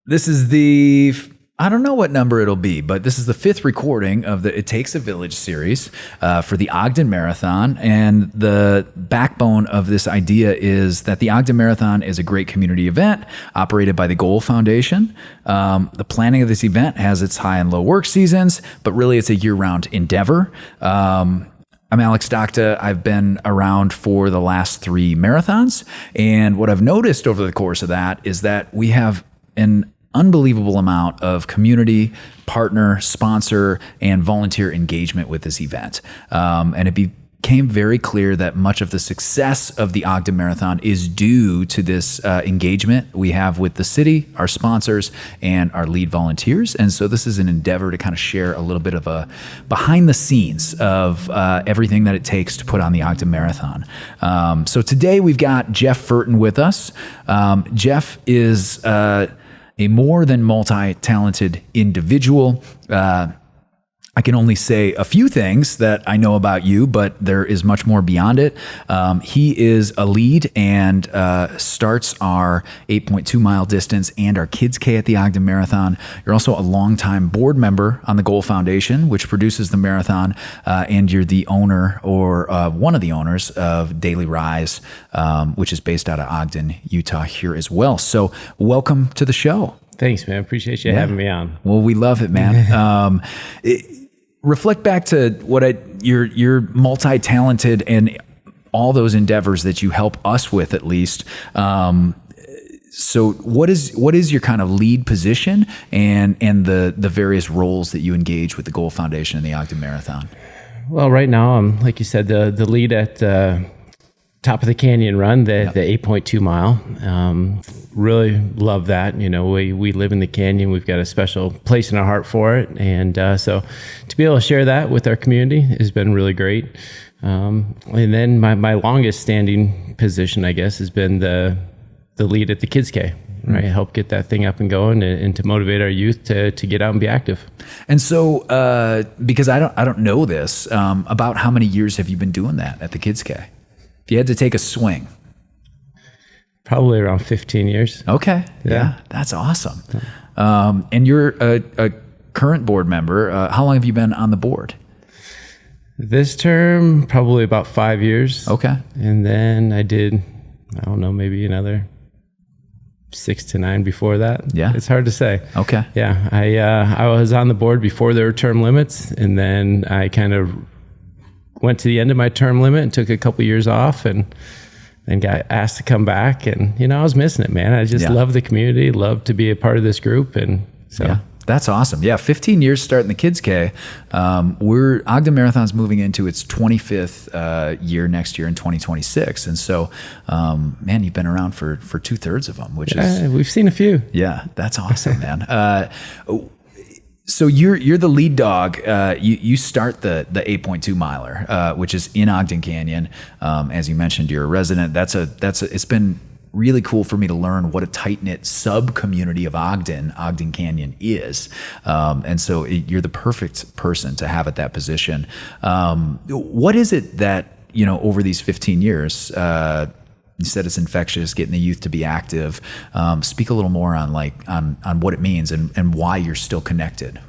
This is the, I don't know what number it'll be, but this is the 5th recording of the It Takes a Village series for the Ogden Marathon. And the backbone of this idea is that the Ogden Marathon is a great community event operated by the Goal Foundation. The planning of this event has its high and low work seasons, but really it's a year-round endeavor. I'm Alex Docta. I've been around for the last 3 marathons. And what I've noticed over the course of that is that we have an unbelievable amount of community, partner, sponsor, and volunteer engagement with this event. And it became very clear that much of the success of the Ogden Marathon is due to this engagement we have with the city, our sponsors, and our lead volunteers. And so this is an endeavor to kind of share a little bit of a behind the scenes of everything that it takes to put on the Ogden Marathon. So today we've got Jeff Furton with us. Jeff is a more than multi-talented individual. I can only say a few things that I know about you, but there is much more beyond it. He is a lead and starts our 8.2 mile distance and our Kids K at the Ogden Marathon. You're also a longtime board member on the Goal Foundation, which produces the marathon, and you're the owner or one of the owners of Daily Rise, which is based out of Ogden, Utah here as well. So welcome to the show. Thanks, man. Appreciate you having me on. Well, we love it, man. Reflect back to you're multi-talented and all those endeavors that you help us with, at least. So what is your kind of lead position and the various roles that you engage with the Goal Foundation and the Ogden Marathon? Well, right now I'm, like you said, the lead at top of the canyon run, the 8.2 mile. Really love that. You know, we live in the canyon. We've got a special place in our heart for it. And so to be able to share that with our community has been really great. And then my longest standing position, I guess, has been the lead at the Kids K. Right, help get that thing up and going, and to motivate our youth to get out and be active. And so, because I don't know this, about how many years have you been doing that at the Kids K? If you had to take a swing. Probably around 15 years. Okay. Yeah. That's awesome. And you're a current board member. How long have you been on the board? This term, probably about 5 years. Okay. And then I did, I don't know, maybe another 6 to 9 before that. Yeah. It's hard to say. Okay. Yeah. I was on the board before there were term limits, and then I kind of went to the end of my term limit and took a couple years off, and then got asked to come back. And, I was missing it, man. I just love the community, love to be a part of this group. And so. Yeah. That's awesome. Yeah, 15 years starting the Kids K. Ogden Marathon's moving into its 25th year next year in 2026. And so, man, you've been around for 2/3 of them, which is... We've seen a few. Yeah, that's awesome, man. So you're the lead dog. You start the 8.2 miler, which is in Ogden Canyon. As you mentioned, you're a resident. It's been really cool for me to learn what a tight-knit sub-community of Ogden Canyon is. And so you're the perfect person to have at that position. What is it that, over these 15 years, you said it's infectious, getting the youth to be active. Speak a little more on on what it means and why you're still connected.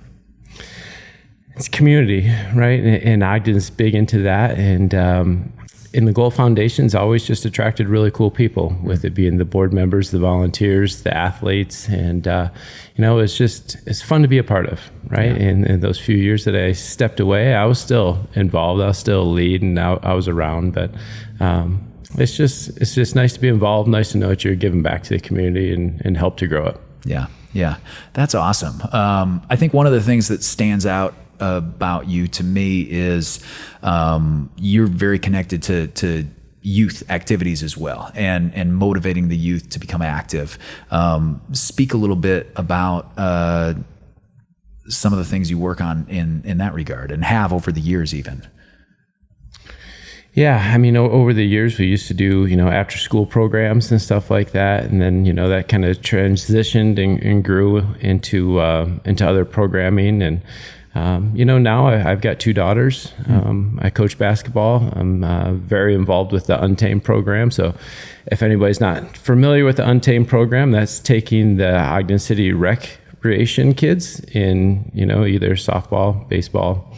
It's community, right? And Ogden's big into that. And in the Goal Foundation's always just attracted really cool people, with it being the board members, the volunteers, the athletes. And, it's fun to be a part of, right? Yeah. And in those few years that I stepped away, I was still involved. I was still a lead, and I was around. But it's just nice to be involved, nice to know that you're giving back to the community and help to grow it. Yeah. That's awesome. I think one of the things that stands out about you to me is you're very connected to youth activities as well, and motivating the youth to become active. Speak a little bit about some of the things you work on in that regard and have over the years even. Yeah, I mean, over the years, we used to do, after school programs and stuff like that. And then, that kind of transitioned and grew into other programming. And Now I've got 2 daughters. I coach basketball. I'm very involved with the Untamed program. So if anybody's not familiar with the Untamed program, that's taking the Ogden City recreation kids in, either softball, baseball,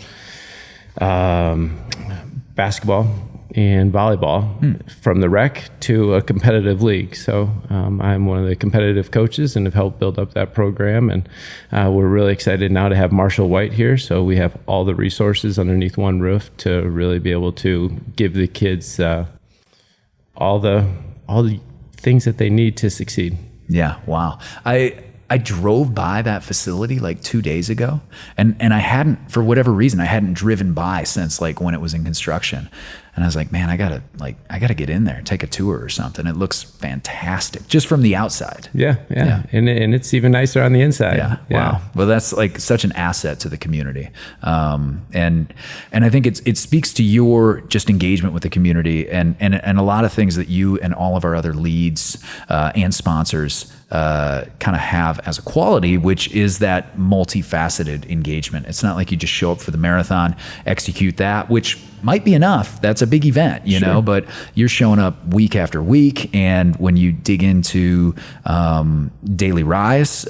basketball, and volleyball from the rec to a competitive league. So I'm one of the competitive coaches and have helped build up that program. And we're really excited now to have Marshall White here. So we have all the resources underneath one roof to really be able to give the kids all the things that they need to succeed. Yeah. Wow. I drove by that facility like 2 days ago, and I hadn't, for whatever reason, I hadn't driven by since like when it was in construction. And I was like, man, I gotta get in there, take a tour or something. It looks fantastic just from the outside. Yeah. And it's even nicer on the inside. Yeah. Wow. Well, that's like such an asset to the community. And I think it speaks to your just engagement with the community and a lot of things that you and all of our other leads and sponsors kind of have as a quality, which is that multifaceted engagement. It's not like you just show up for the marathon, execute that, which might be enough. That's a big event, you know, but you're showing up week after week. And when you dig into Daily Rise,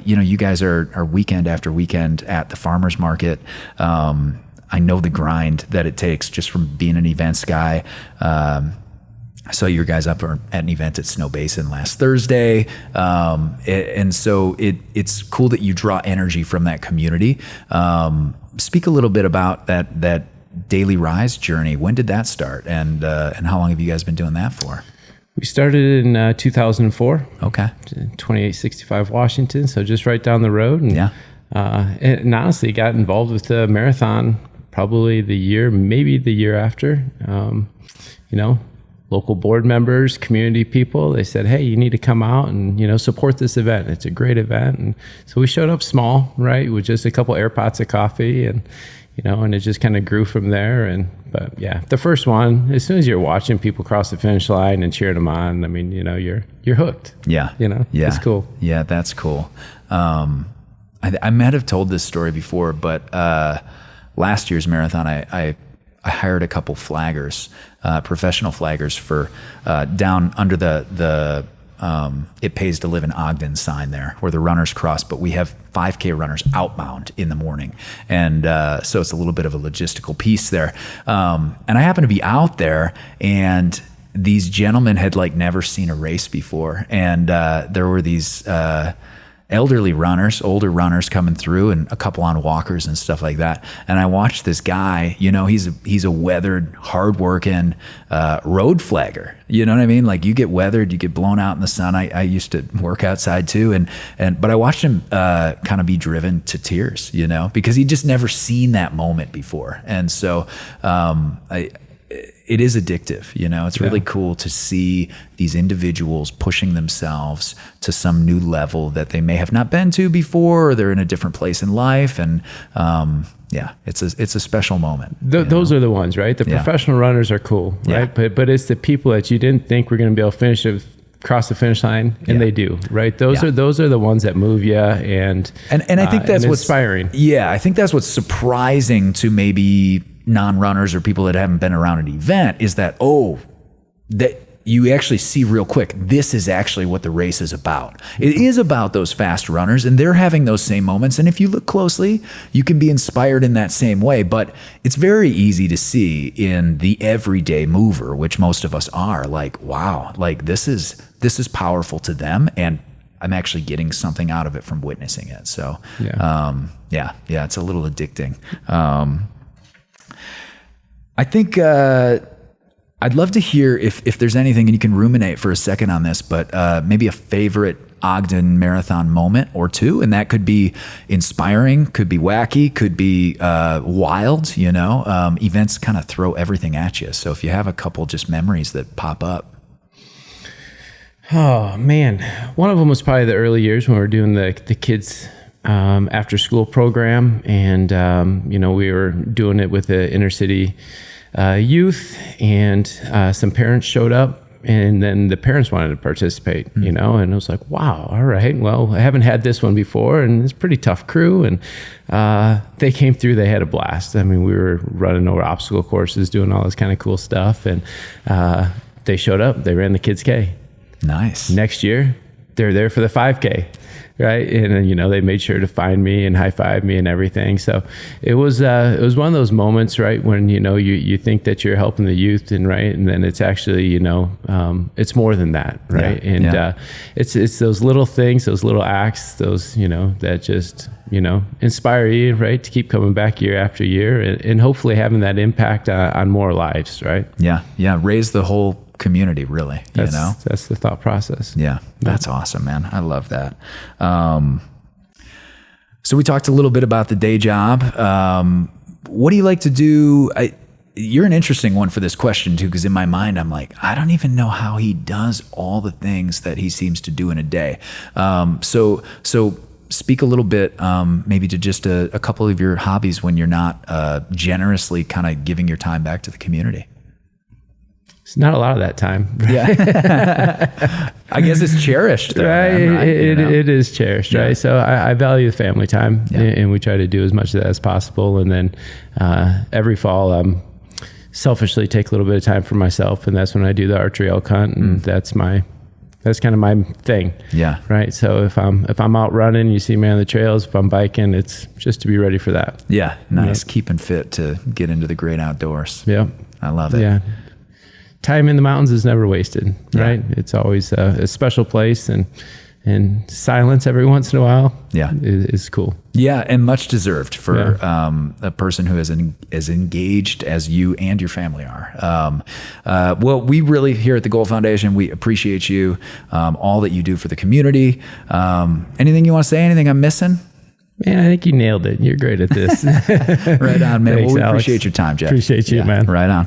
you guys are weekend after weekend at the farmer's market. I know the grind that it takes just from being an events guy. I saw your guys up at an event at Snow Basin last Thursday. And so it's cool that you draw energy from that community. Speak a little bit about that Daily Rise journey. When did that start? And how long have you guys been doing that for? We started in 2004. Okay. 2865 Washington. So just right down the road. And, yeah. And honestly got involved with the marathon probably maybe the year after. Local board members, community people, they said, hey, you need to come out and, support this event. It's a great event. And so we showed up small, right, with just a couple air pots of coffee and it just kind of grew from there. But yeah, the first one, as soon as you're watching people cross the finish line and cheering them on, I mean, you're hooked. Yeah. Yeah. It's cool. Yeah, that's cool. I might have told this story before, but last year's marathon, I hired a couple flaggers, professional flaggers for down under the it pays to live in Ogden sign there where the runners cross, but we have 5K runners outbound in the morning. And so it's a little bit of a logistical piece there. And I happened to be out there, and these gentlemen had like never seen a race before. And there were these elderly runners, older runners coming through, and a couple on walkers and stuff like that. And I watched this guy, he's a weathered, hardworking road flagger. You know what I mean? Like you get weathered, you get blown out in the sun. I used to work outside too. But I watched him kind of be driven to tears, because he'd just never seen that moment before. And so it is addictive, it's really cool to see these individuals pushing themselves to some new level that they may have not been to before, or they're in a different place in life. And it's a special moment. Those are the ones, right? The professional runners are cool, right? But it's the people that you didn't think were going to be able to cross the finish line, and they do, right? Those are the ones that move you, and I think that's what's inspiring. Yeah, I think that's what's surprising to maybe non-runners or people that haven't been around an event is that that you actually see real quick, this is actually what the race is about. It is about those fast runners, and they're having those same moments. And if you look closely, you can be inspired in that same way. But it's very easy to see in the everyday mover, which most of us are, like, wow, like this is powerful to them, and I'm actually getting something out of it from witnessing it. So it's a little addicting. I think I'd love to hear if there's anything, and you can ruminate for a second on this, but maybe a favorite Ogden Marathon moment or two, and that could be inspiring, could be wacky, could be wild. Events kind of throw everything at you. So if you have a couple just memories that pop up. Oh man, one of them was probably the early years when we were doing the kids after school program, and we were doing it with the inner city youth, and some parents showed up And then the parents wanted to participate, you know, and I was like, wow, all right, well, I haven't had this one before, and it's a pretty tough crew. And they came through, they had a blast. I mean, we were running over obstacle courses, doing all this kind of cool stuff. And they showed up, they ran the Kids K. Nice. Next year, they're there for the 5K. Right. And, you know, they made sure to find me and high five me and everything. So it was one of those moments, right, when, you know, you think that you're helping the youth, and right. And then it's actually, you know, it's more than that. Right. Yeah. And it's those little things, those little acts, those, you know, that just, you know, inspire you, right, to keep coming back year after year, and hopefully having that impact on more lives. Right. Yeah. Yeah. Raise the whole community, really. That's, you know, that's the thought process. Yeah, that's awesome, man. I love that. So we talked a little bit about the day job. What do you like to do? You're an interesting one for this question too, because in my mind, I'm like, I don't even know how he does all the things that he seems to do in a day. So speak a little bit, maybe to just a couple of your hobbies when you're not generously kind of giving your time back to the community. It's not a lot of that time. Yeah. I guess it's cherished. Though, right. man, right? It is cherished. Yeah. Right. So I value the family time, and we try to do as much of that as possible. And then every fall, selfishly take a little bit of time for myself. And that's when I do the archery elk hunt. And that's kind of my thing. Yeah. Right. So if I'm out running, you see me on the trails, if I'm biking, it's just to be ready for that. Yeah. Nice. Keeping fit to get into the great outdoors. Yeah. I love it. Yeah. Time in the mountains is never wasted, right? Yeah. It's always a special place, and silence every once in a while is cool. Yeah, and much deserved for a person who is as engaged as you and your family are. Well, we really, here at the Gold Foundation, we appreciate you, all that you do for the community. Anything you want to say? Anything I'm missing? Man, I think you nailed it. You're great at this. Right on, man. Thanks, well, we Alex. appreciate your time, Jeff. Appreciate you, man. Right on.